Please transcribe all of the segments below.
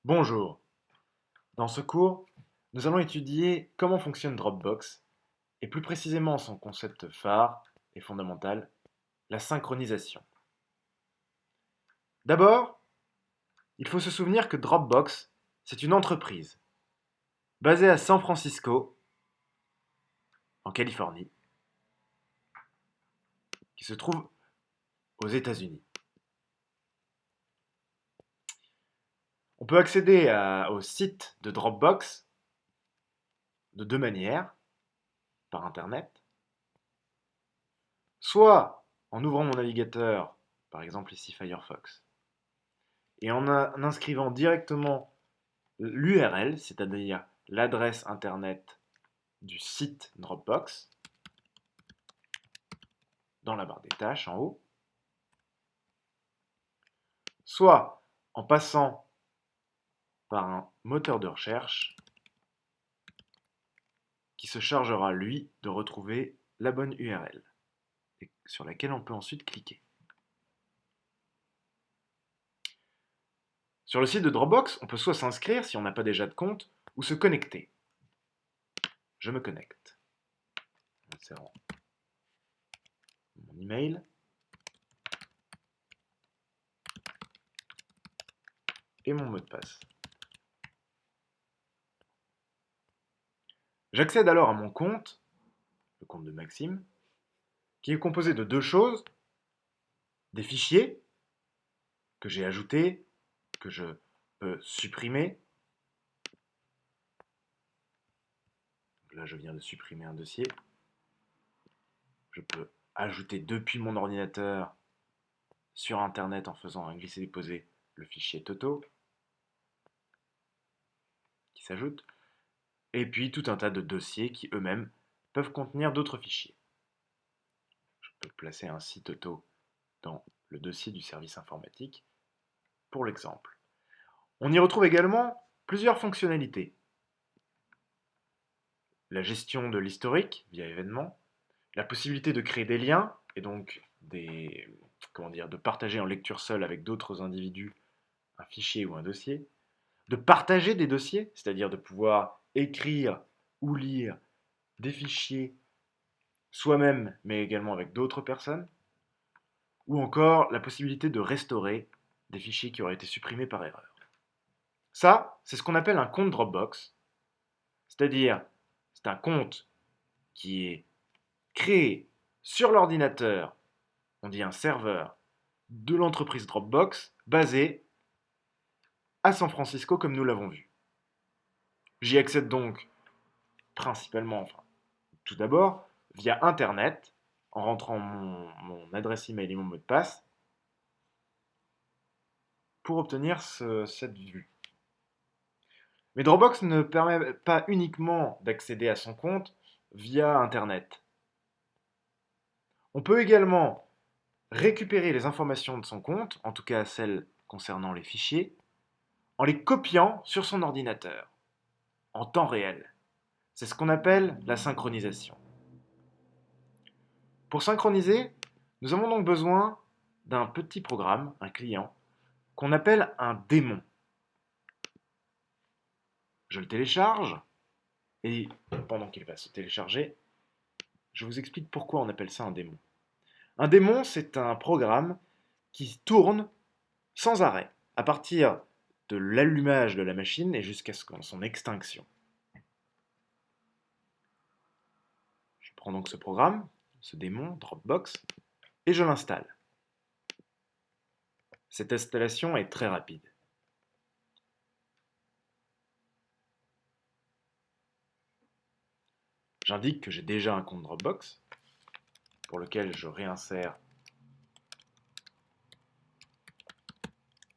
Bonjour. Dans ce cours, nous allons étudier comment fonctionne Dropbox et plus précisément son concept phare et fondamental, la synchronisation. D'abord, il faut se souvenir que Dropbox, c'est une entreprise basée à San Francisco, en Californie, qui se trouve aux États-Unis. On peut accéder au site de Dropbox de deux manières, par Internet, soit en ouvrant mon navigateur, par exemple ici Firefox, et en inscrivant directement l'URL, c'est-à-dire l'adresse internet du site Dropbox, dans la barre des tâches en haut, soit en passant par un moteur de recherche qui se chargera, lui, de retrouver la bonne URL et sur laquelle on peut ensuite cliquer. Sur le site de Dropbox, on peut soit s'inscrire si on n'a pas déjà de compte, ou se connecter. Je me connecte. En insérant mon email et mon mot de passe. J'accède alors à mon compte, le compte de Maxime, qui est composé de deux choses, des fichiers que j'ai ajoutés, que je peux supprimer. Là, je viens de supprimer un dossier. Je peux ajouter depuis mon ordinateur sur Internet en faisant un glisser-déposer le fichier Toto qui s'ajoute. Et puis tout un tas de dossiers qui eux-mêmes peuvent contenir d'autres fichiers. Je peux placer ainsi Toto dans le dossier du service informatique pour l'exemple. On y retrouve également plusieurs fonctionnalités. La gestion de l'historique via événements, la possibilité de créer des liens et donc de partager en lecture seule avec d'autres individus un fichier ou un dossier, de partager des dossiers, c'est-à-dire de pouvoir écrire ou lire des fichiers soi-même, mais également avec d'autres personnes, ou encore la possibilité de restaurer des fichiers qui auraient été supprimés par erreur. Ça, c'est ce qu'on appelle un compte Dropbox, c'est-à-dire c'est un compte qui est créé sur l'ordinateur, on dit un serveur, de l'entreprise Dropbox, basé à San Francisco comme nous l'avons vu. J'y accède donc principalement, enfin, tout d'abord, via Internet, en rentrant mon adresse email et mon mot de passe, pour obtenir cette vue. Mais Dropbox ne permet pas uniquement d'accéder à son compte via Internet. On peut également récupérer les informations de son compte, en tout cas celles concernant les fichiers, en les copiant sur son ordinateur, en temps réel. C'est ce qu'on appelle la synchronisation. Pour synchroniser, nous avons donc besoin d'un petit programme, un client, qu'on appelle un démon. Je le télécharge, et pendant qu'il va se télécharger, je vous explique pourquoi on appelle ça un démon. Un démon, c'est un programme qui tourne sans arrêt, à partir de l'allumage de la machine et jusqu'à son extinction. Je prends donc ce programme, ce démon, Dropbox, et je l'installe. Cette installation est très rapide. J'indique que j'ai déjà un compte Dropbox, pour lequel je réinsère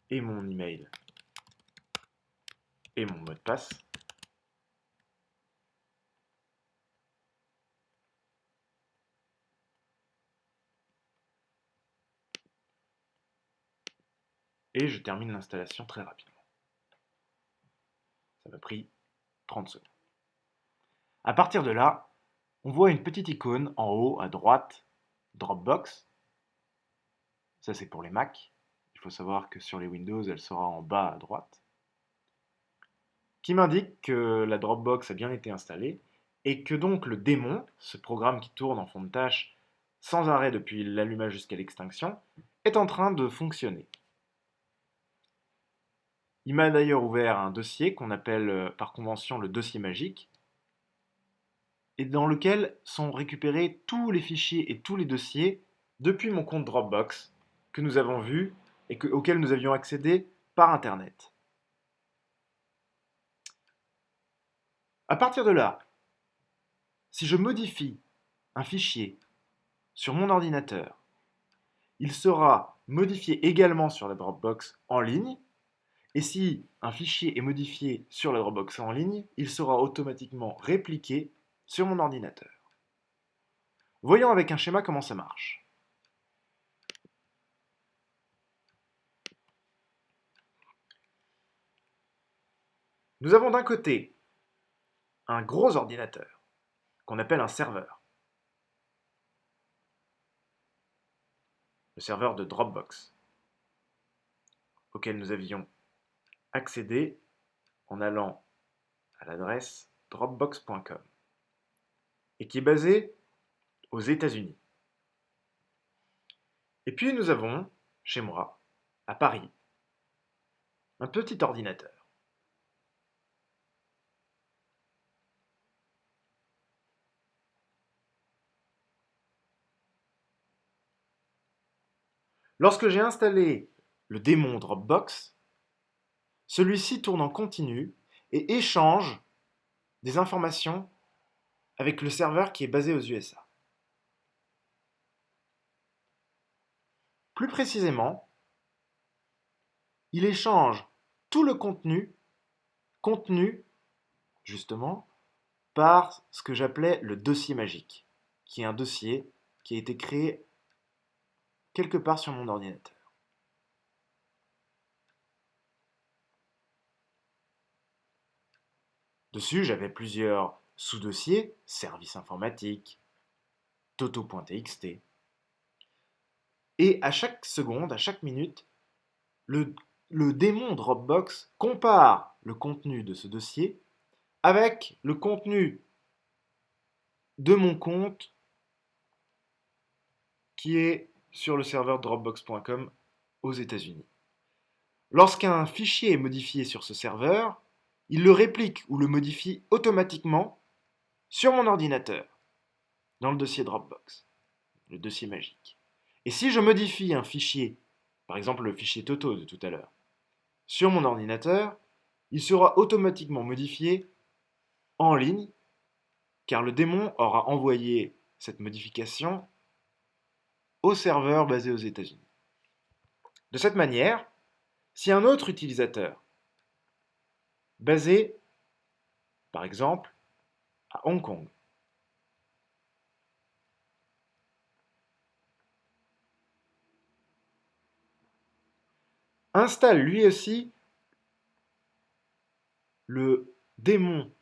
et mon email et mon mot de passe. Et je termine l'installation très rapidement. Ça m'a pris 30 secondes. À partir de là, on voit une petite icône en haut à droite, Dropbox. Ça, c'est pour les Mac. Il faut savoir que sur les Windows, elle sera en bas à droite. qui m'indique que la Dropbox a bien été installée et que donc le démon, ce programme qui tourne en fond de tâche sans arrêt depuis l'allumage jusqu'à l'extinction, est en train de fonctionner. Il m'a d'ailleurs ouvert un dossier qu'on appelle par convention le dossier magique, et dans lequel sont récupérés tous les fichiers et tous les dossiers depuis mon compte Dropbox que nous avons vus et auxquels nous avions accédé par Internet. À partir de là, si je modifie un fichier sur mon ordinateur, il sera modifié également sur la Dropbox en ligne, et si un fichier est modifié sur la Dropbox en ligne, il sera automatiquement répliqué sur mon ordinateur. Voyons avec un schéma comment ça marche. Nous avons d'un côté un gros ordinateur qu'on appelle un serveur, le serveur de Dropbox, auquel nous avions accédé en allant à l'adresse dropbox.com et qui est basé aux États-Unis. Et puis nous avons, chez moi, à Paris, un petit ordinateur. Lorsque j'ai installé le démon Dropbox, celui-ci tourne en continu et échange des informations avec le serveur qui est basé aux USA. Plus précisément, il échange tout le contenu justement par ce que j'appelais le dossier magique, qui est un dossier qui a été créé quelque part sur mon ordinateur. Dessus, j'avais plusieurs sous-dossiers, services informatiques, toto.txt. Et à chaque seconde, à chaque minute, le démon Dropbox compare le contenu de ce dossier avec le contenu de mon compte qui est sur le serveur dropbox.com aux États-Unis. Lorsqu'un fichier est modifié sur ce serveur, il le réplique ou le modifie automatiquement sur mon ordinateur, dans le dossier Dropbox, le dossier magique. Et si je modifie un fichier, par exemple le fichier Toto de tout à l'heure, sur mon ordinateur, il sera automatiquement modifié en ligne, car le démon aura envoyé cette modification au serveur basé aux États-Unis. De cette manière, si un autre utilisateur, basé par exemple à Hong Kong, installe lui aussi le démon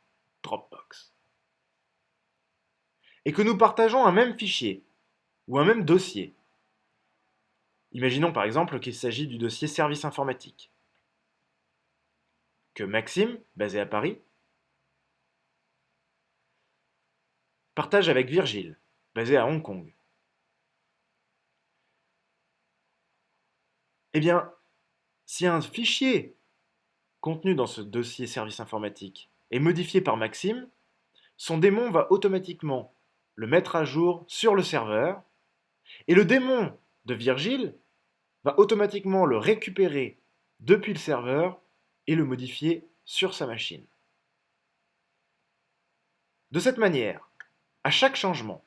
Dropbox, et que nous partageons un même fichier ou un même dossier. Imaginons par exemple qu'il s'agit du dossier service informatique, que Maxime, basé à Paris, partage avec Virgile, basé à Hong Kong. Eh bien, si un fichier contenu dans ce dossier service informatique est modifié par Maxime, son démon va automatiquement le mettre à jour sur le serveur, et le démon de Virgile va automatiquement le récupérer depuis le serveur et le modifier sur sa machine. De cette manière, à chaque changement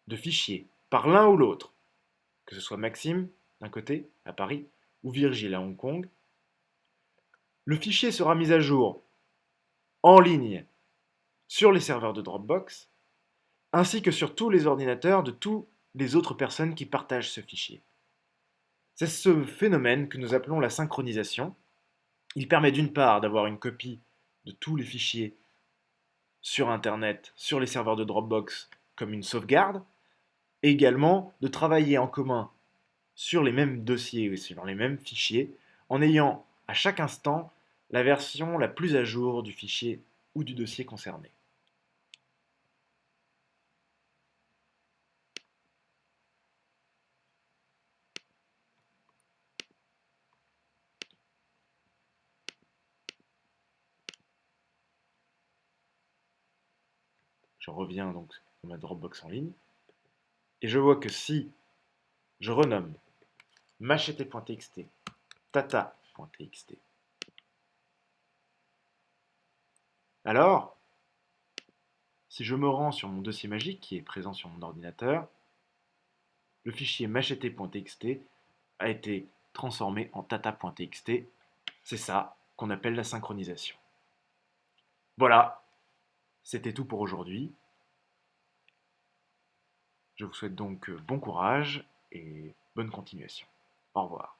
de fichier par l'un ou l'autre, que ce soit Maxime d'un côté à Paris ou Virgile à Hong Kong, le fichier sera mis à jour en ligne sur les serveurs de Dropbox, ainsi que sur tous les ordinateurs de toutes les autres personnes qui partagent ce fichier. C'est ce phénomène que nous appelons la synchronisation. Il permet d'une part d'avoir une copie de tous les fichiers sur Internet, sur les serveurs de Dropbox, comme une sauvegarde, et également de travailler en commun sur les mêmes dossiers et sur les mêmes fichiers, en ayant à chaque instant la version la plus à jour du fichier ou du dossier concerné. Je reviens donc dans ma Dropbox en ligne et je vois que si je renomme machete.txt tata.txt, alors si je me rends sur mon dossier magique qui est présent sur mon ordinateur, le fichier machete.txt a été transformé en tata.txt. C'est ça qu'on appelle la synchronisation. Voilà, c'était tout pour aujourd'hui. Je vous souhaite donc bon courage et bonne continuation. Au revoir.